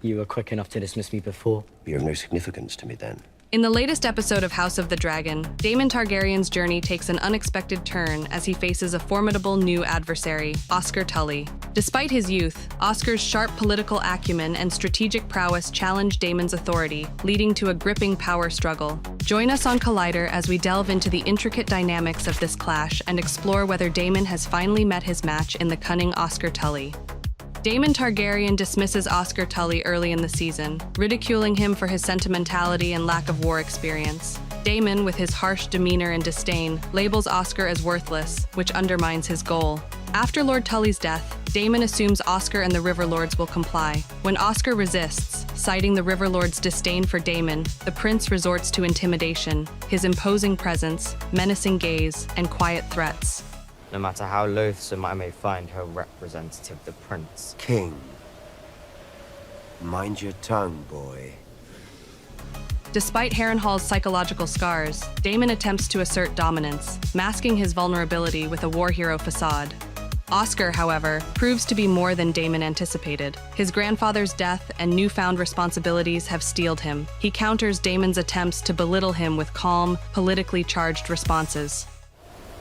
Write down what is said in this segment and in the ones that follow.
You were quick enough to dismiss me before. You're of no significance to me then. In the latest episode of House of the Dragon, Damon Targaryen's journey takes an unexpected turn as he faces a formidable new adversary, Oscar Tully. Despite his youth, Oscar's sharp political acumen and strategic prowess challenge Damon's authority, leading to a gripping power struggle. Join us on Collider as we delve into the intricate dynamics of this clash and explore whether Damon has finally met his match in the cunning Oscar Tully. Damon Targaryen dismisses Oscar Tully early in the season, ridiculing him for his sentimentality and lack of war experience. Damon, with his harsh demeanor and disdain, labels Oscar as worthless, which undermines his goal. After Lord Tully's death, Damon assumes Oscar and the River Lords will comply. When Oscar resists, citing the River Lords' disdain for Damon, the prince resorts to intimidation, his imposing presence, menacing gaze, and quiet threats. No matter how loathsome I may find her representative, the prince. King. Mind your tongue, boy. Despite Harrenhal's psychological scars, Damon attempts to assert dominance, masking his vulnerability with a war hero facade. Oscar, however, proves to be more than Damon anticipated. His grandfather's death and newfound responsibilities have steeled him. He counters Damon's attempts to belittle him with calm, politically charged responses.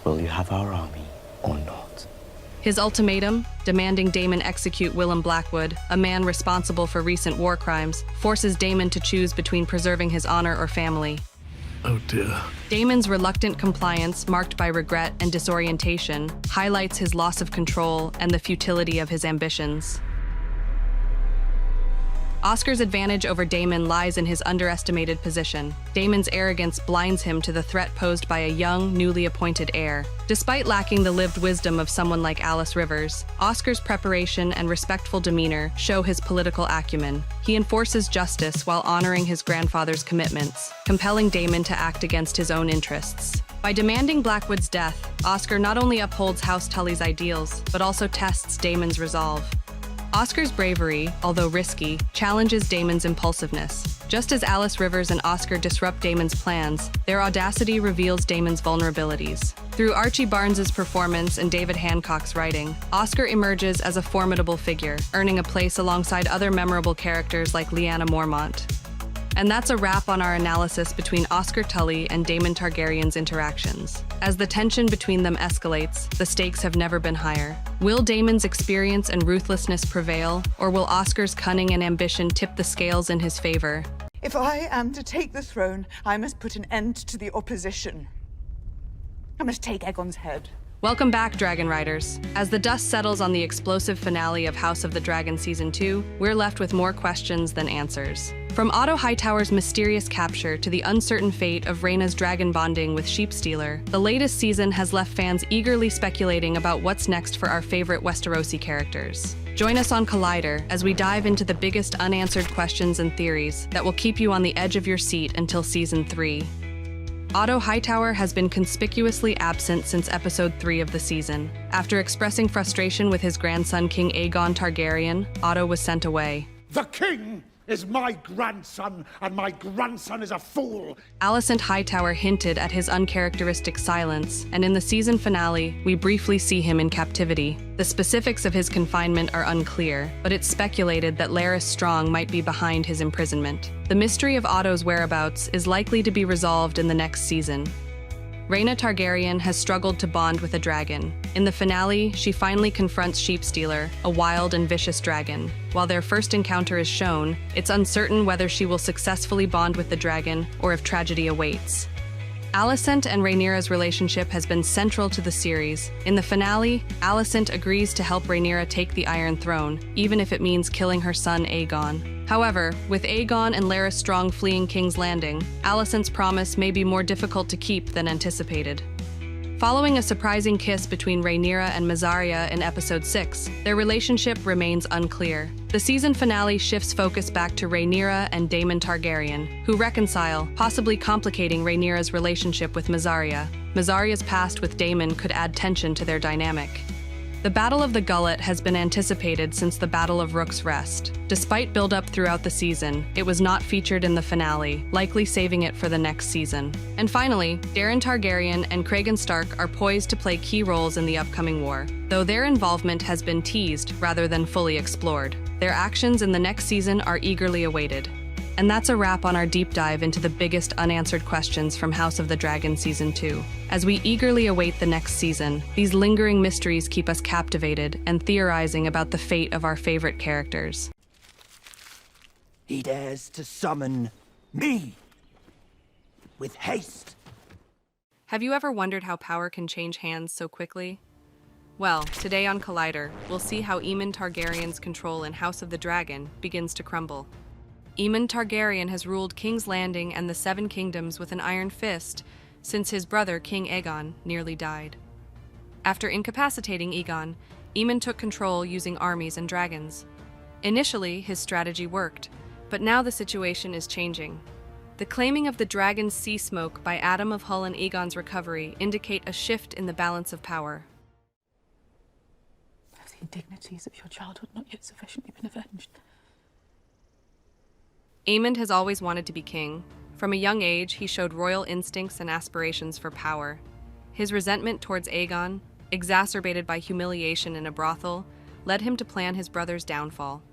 Will you have our army or not? His ultimatum, demanding Damon execute Willem Blackwood, a man responsible for recent war crimes, forces Damon to choose between preserving his honor or family. Oh dear. Damon's reluctant compliance, marked by regret and disorientation, highlights his loss of control and the futility of his ambitions. Oscar's advantage over Damon lies in his underestimated position. Damon's arrogance blinds him to the threat posed by a young, newly appointed heir. Despite lacking the lived wisdom of someone like Alice Rivers, Oscar's preparation and respectful demeanor show his political acumen. He enforces justice while honoring his grandfather's commitments, compelling Damon to act against his own interests. By demanding Blackwood's death, Oscar not only upholds House Tully's ideals, but also tests Damon's resolve. Oscar's bravery, although risky, challenges Damon's impulsiveness. Just as Alice Rivers and Oscar disrupt Damon's plans, their audacity reveals Damon's vulnerabilities. Through Archie Barnes's performance and David Hancock's writing, Oscar emerges as a formidable figure, earning a place alongside other memorable characters like Lyanna Mormont. And that's a wrap on our analysis between Oscar Tully and Damon Targaryen's interactions. As the tension between them escalates, the stakes have never been higher. Will Damon's experience and ruthlessness prevail, or will Oscar's cunning and ambition tip the scales in his favor? If I am to take the throne, I must put an end to the opposition. I must take Aegon's head. Welcome back, Dragon Riders. As the dust settles on the explosive finale of House of the Dragon Season 2, we're left with more questions than answers. From Otto Hightower's mysterious capture to the uncertain fate of Rhaena's dragon bonding with Sheepstealer, the latest season has left fans eagerly speculating about what's next for our favorite Westerosi characters. Join us on Collider as we dive into the biggest unanswered questions and theories that will keep you on the edge of your seat until Season 3. Otto Hightower has been conspicuously absent since Episode 3 of the season. After expressing frustration with his grandson King Aegon Targaryen, Otto was sent away. The king is my grandson, and my grandson is a fool. Alicent Hightower hinted at his uncharacteristic silence, and in the season finale, we briefly see him in captivity. The specifics of his confinement are unclear, but it's speculated that Larys Strong might be behind his imprisonment. The mystery of Otto's whereabouts is likely to be resolved in the next season. Rhaena Targaryen has struggled to bond with a dragon. In the finale, she finally confronts Sheepstealer, a wild and vicious dragon. While their first encounter is shown, it's uncertain whether she will successfully bond with the dragon or if tragedy awaits. Alicent and Rhaenyra's relationship has been central to the series. In the finale, Alicent agrees to help Rhaenyra take the Iron Throne, even if it means killing her son Aegon. However, with Aegon and Larys Strong fleeing King's Landing, Alicent's promise may be more difficult to keep than anticipated. Following a surprising kiss between Rhaenyra and Mysaria in Episode 6, their relationship remains unclear. The season finale shifts focus back to Rhaenyra and Daemon Targaryen, who reconcile, possibly complicating Rhaenyra's relationship with Mysaria. Mysaria's past with Daemon could add tension to their dynamic. The Battle of the Gullet has been anticipated since the Battle of Rook's Rest. Despite build-up throughout the season, it was not featured in the finale, likely saving it for the next season. And finally, Daeron Targaryen and Cregan Stark are poised to play key roles in the upcoming war, though their involvement has been teased rather than fully explored. Their actions in the next season are eagerly awaited. And that's a wrap on our deep dive into the biggest unanswered questions from House of the Dragon Season 2. As we eagerly await the next season, these lingering mysteries keep us captivated and theorizing about the fate of our favorite characters. He dares to summon me with haste. Have you ever wondered how power can change hands so quickly? Well, today on Collider, we'll see how Eamond Targaryen's control in House of the Dragon begins to crumble. Eamond Targaryen has ruled King's Landing and the Seven Kingdoms with an iron fist since his brother, King Aegon, nearly died. After incapacitating Aegon, Eamond took control using armies and dragons. Initially, his strategy worked, but now the situation is changing. The claiming of the dragon's sea smoke by Adam of Hull and Aegon's recovery indicate a shift in the balance of power. Have the indignities of your childhood not yet sufficiently been avenged? Eamond has always wanted to be king. From a young age, he showed royal instincts and aspirations for power. His resentment towards Aegon, exacerbated by humiliation in a brothel, led him to plan his brother's downfall.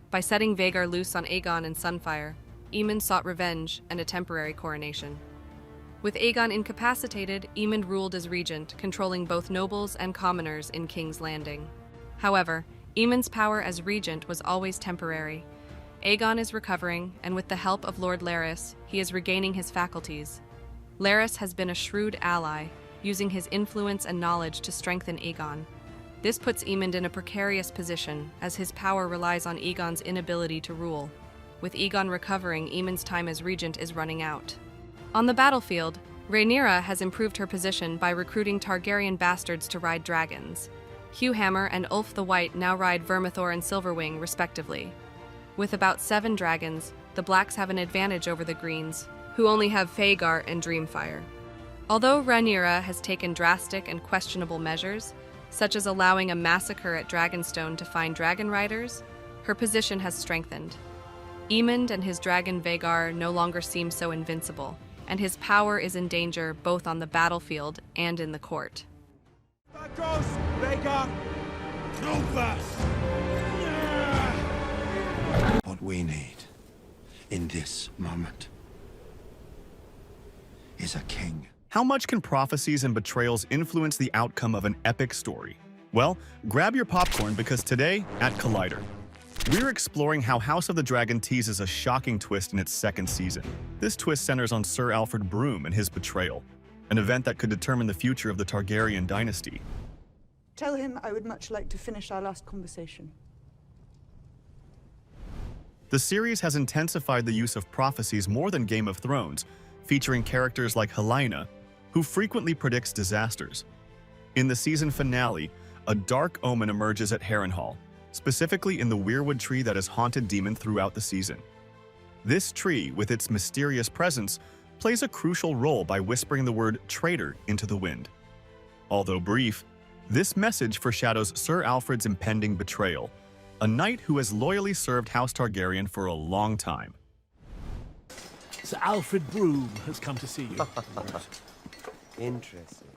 By setting Vhagar loose on Aegon and Sunfire, Eamond sought revenge and a temporary coronation. With Aegon incapacitated, Eamond ruled as regent, controlling both nobles and commoners in King's Landing. However, Eamond's power as regent was always temporary. Aegon is recovering, and with the help of Lord Larys, he is regaining his faculties. Larys has been a shrewd ally, using his influence and knowledge to strengthen Aegon. This puts Eamond in a precarious position, as his power relies on Aegon's inability to rule. With Aegon recovering, Aemond's time as regent is running out. On the battlefield, Rhaenyra has improved her position by recruiting Targaryen bastards to ride dragons. Hugh Hammer and Ulf the White now ride Vermithor and Silverwing, respectively. With about 7 dragons, the Blacks have an advantage over the Greens, who only have Vhagar and Dreamfire. Although Rhaenyra has taken drastic and questionable measures, such as allowing a massacre at Dragonstone to find dragon riders, her position has strengthened. Eamond and his dragon Vhagar no longer seem so invincible, and his power is in danger both on the battlefield and in the court. Vagos, Vhagar, What we need in this moment is a king. How much can Prophecies and Betrayals influence the outcome of an epic story? Well, grab your popcorn because today, at Collider, we're exploring how House of the Dragon teases a shocking twist in its 2nd season. This twist centers on Sir Alfred Broome and his betrayal, an event that could determine the future of the Targaryen dynasty. Tell him I would much like to finish our last conversation. The series has intensified the use of prophecies more than Game of Thrones, featuring characters like Helaena, who frequently predicts disasters. In the season finale, a dark omen emerges at Harrenhal, specifically in the weirwood tree that has haunted Daemon throughout the season. This tree, with its mysterious presence, plays a crucial role by whispering the word traitor into the wind. Although brief, this message foreshadows Sir Alfred's impending betrayal, a knight who has loyally served House Targaryen for a long time. Sir Alfred Broome has come to see you. Interesting.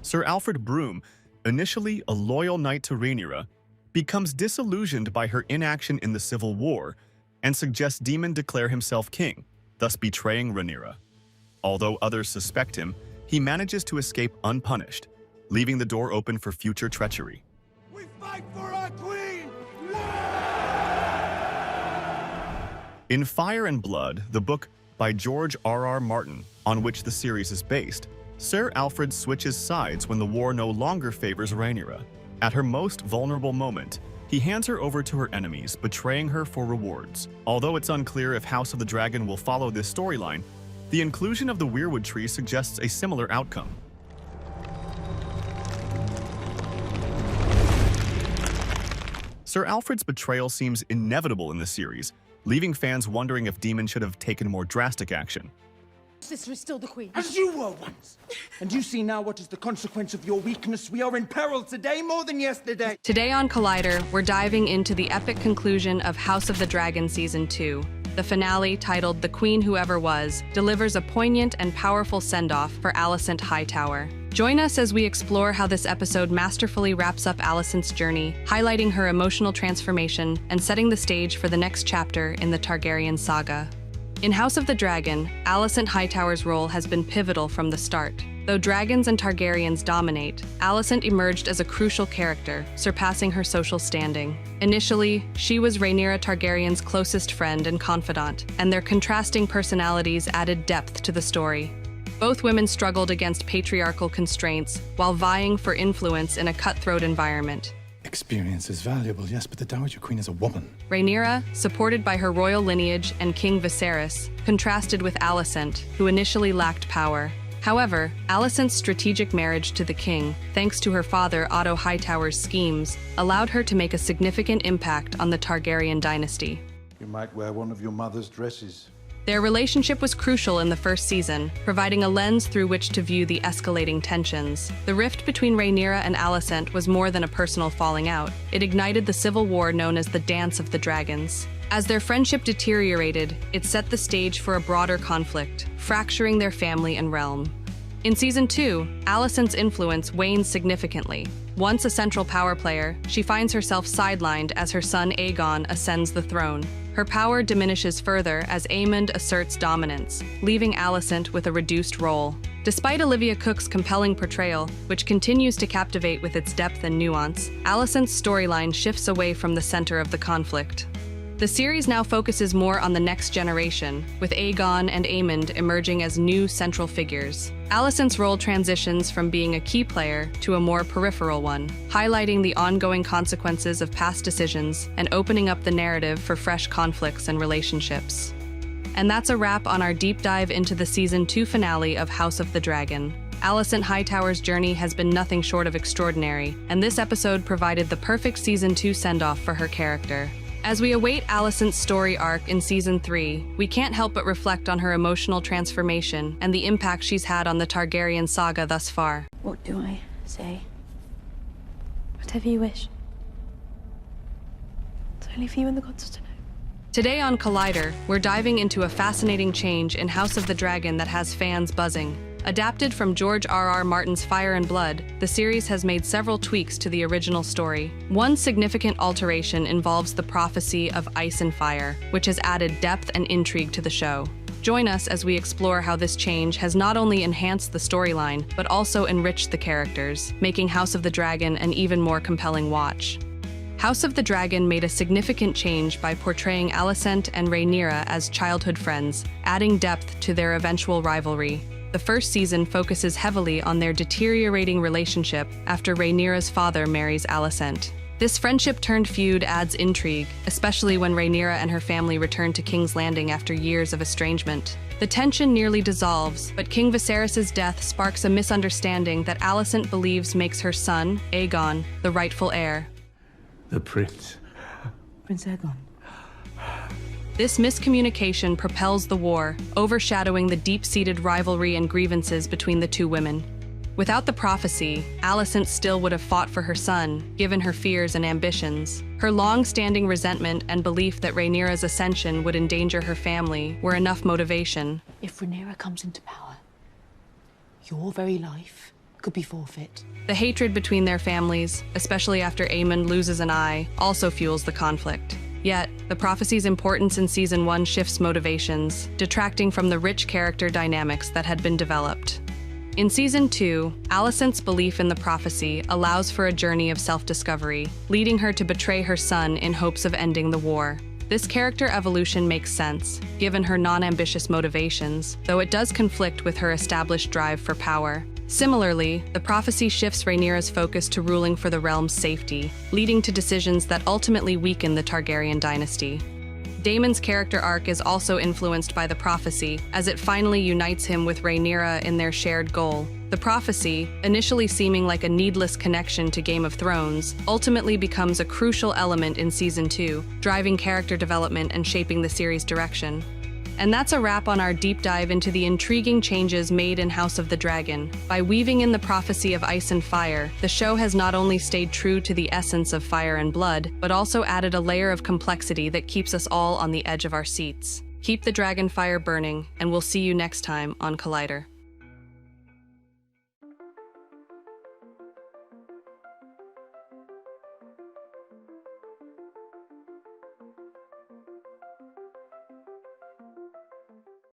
Sir Alfred Broome, initially a loyal knight to Rhaenyra, becomes disillusioned by her inaction in the Civil War and suggests Daemon declare himself king, thus betraying Rhaenyra. Although others suspect him, he manages to escape unpunished, leaving the door open for future treachery. We fight for our queen! In Fire and Blood, the book by George R.R. Martin, on which the series is based, Sir Alfred switches sides when the war no longer favors Rhaenyra. At her most vulnerable moment, he hands her over to her enemies, betraying her for rewards. Although it's unclear if House of the Dragon will follow this storyline, the inclusion of the weirwood tree suggests a similar outcome. Sir Alfred's betrayal seems inevitable in the series, leaving fans wondering if Daemon should have taken more drastic action. Sister is still the queen. As you were once. And you see now what is the consequence of your weakness. We are in peril today more than yesterday. Today on Collider, we're diving into the epic conclusion of House of the Dragon Season 2. The finale, titled The Queen Who Ever Was, delivers a poignant and powerful send-off for Alicent Hightower. Join us as we explore how this episode masterfully wraps up Alicent's journey, highlighting her emotional transformation and setting the stage for the next chapter in the Targaryen saga. In House of the Dragon, Alicent Hightower's role has been pivotal from the start. Though dragons and Targaryens dominate, Alicent emerged as a crucial character, surpassing her social standing. Initially, she was Rhaenyra Targaryen's closest friend and confidant, and their contrasting personalities added depth to the story. Both women struggled against patriarchal constraints while vying for influence in a cutthroat environment. Experience is valuable, yes, but the Dowager Queen is a woman. Rhaenyra, supported by her royal lineage and King Viserys, contrasted with Alicent, who initially lacked power. However, Alicent's strategic marriage to the king, thanks to her father Otto Hightower's schemes, allowed her to make a significant impact on the Targaryen dynasty. You might wear one of your mother's dresses. Their relationship was crucial in the first season, providing a lens through which to view the escalating tensions. The rift between Rhaenyra and Alicent was more than a personal falling out. It ignited the civil war known as the Dance of the Dragons. As their friendship deteriorated, it set the stage for a broader conflict, fracturing their family and realm. In Season 2, Alicent's influence wanes significantly. Once a central power player, she finds herself sidelined as her son Aegon ascends the throne. Her power diminishes further as Eamond asserts dominance, leaving Alicent with a reduced role. Despite Olivia Cooke's compelling portrayal, which continues to captivate with its depth and nuance, Alicent's storyline shifts away from the center of the conflict. The series now focuses more on the next generation, with Aegon and Eamond emerging as new central figures. Alicent's role transitions from being a key player to a more peripheral one, highlighting the ongoing consequences of past decisions and opening up the narrative for fresh conflicts and relationships. And that's a wrap on our deep dive into the Season 2 finale of House of the Dragon. Alicent Hightower's journey has been nothing short of extraordinary, and this episode provided the perfect Season 2 send-off for her character. As we await Alicent's story arc in Season 3, we can't help but reflect on her emotional transformation and the impact she's had on the Targaryen saga thus far. What do I say? Whatever you wish. It's only for you and the gods to know. Today on Collider, we're diving into a fascinating change in House of the Dragon that has fans buzzing. Adapted from George R.R. Martin's Fire and Blood, the series has made several tweaks to the original story. One significant alteration involves the prophecy of ice and fire, which has added depth and intrigue to the show. Join us as we explore how this change has not only enhanced the storyline, but also enriched the characters, making House of the Dragon an even more compelling watch. House of the Dragon made a significant change by portraying Alicent and Rhaenyra as childhood friends, adding depth to their eventual rivalry. The first season focuses heavily on their deteriorating relationship after Rhaenyra's father marries Alicent. This friendship-turned feud adds intrigue, especially when Rhaenyra and her family return to King's Landing after years of estrangement. The tension nearly dissolves, but King Viserys' death sparks a misunderstanding that Alicent believes makes her son, Aegon, the rightful heir. The prince. Prince Aegon. This miscommunication propels the war, overshadowing the deep-seated rivalry and grievances between the two women. Without the prophecy, Alicent still would have fought for her son, given her fears and ambitions. Her long-standing resentment and belief that Rhaenyra's ascension would endanger her family were enough motivation. If Rhaenyra comes into power, your very life could be forfeit. The hatred between their families, especially after Aemond loses an eye, also fuels the conflict. Yet, the prophecy's importance in Season 1 shifts motivations, detracting from the rich character dynamics that had been developed. In Season 2, Alicent's belief in the prophecy allows for a journey of self-discovery, leading her to betray her son in hopes of ending the war. This character evolution makes sense, given her non-ambitious motivations, though it does conflict with her established drive for power. Similarly, the prophecy shifts Rhaenyra's focus to ruling for the realm's safety, leading to decisions that ultimately weaken the Targaryen dynasty. Damon's character arc is also influenced by the prophecy, as it finally unites him with Rhaenyra in their shared goal. The prophecy, initially seeming like a needless connection to Game of Thrones, ultimately becomes a crucial element in Season 2, driving character development and shaping the series' direction. And that's a wrap on our deep dive into the intriguing changes made in House of the Dragon. By weaving in the prophecy of ice and fire, the show has not only stayed true to the essence of fire and blood, but also added a layer of complexity that keeps us all on the edge of our seats. Keep the dragon fire burning, and we'll see you next time on Collider.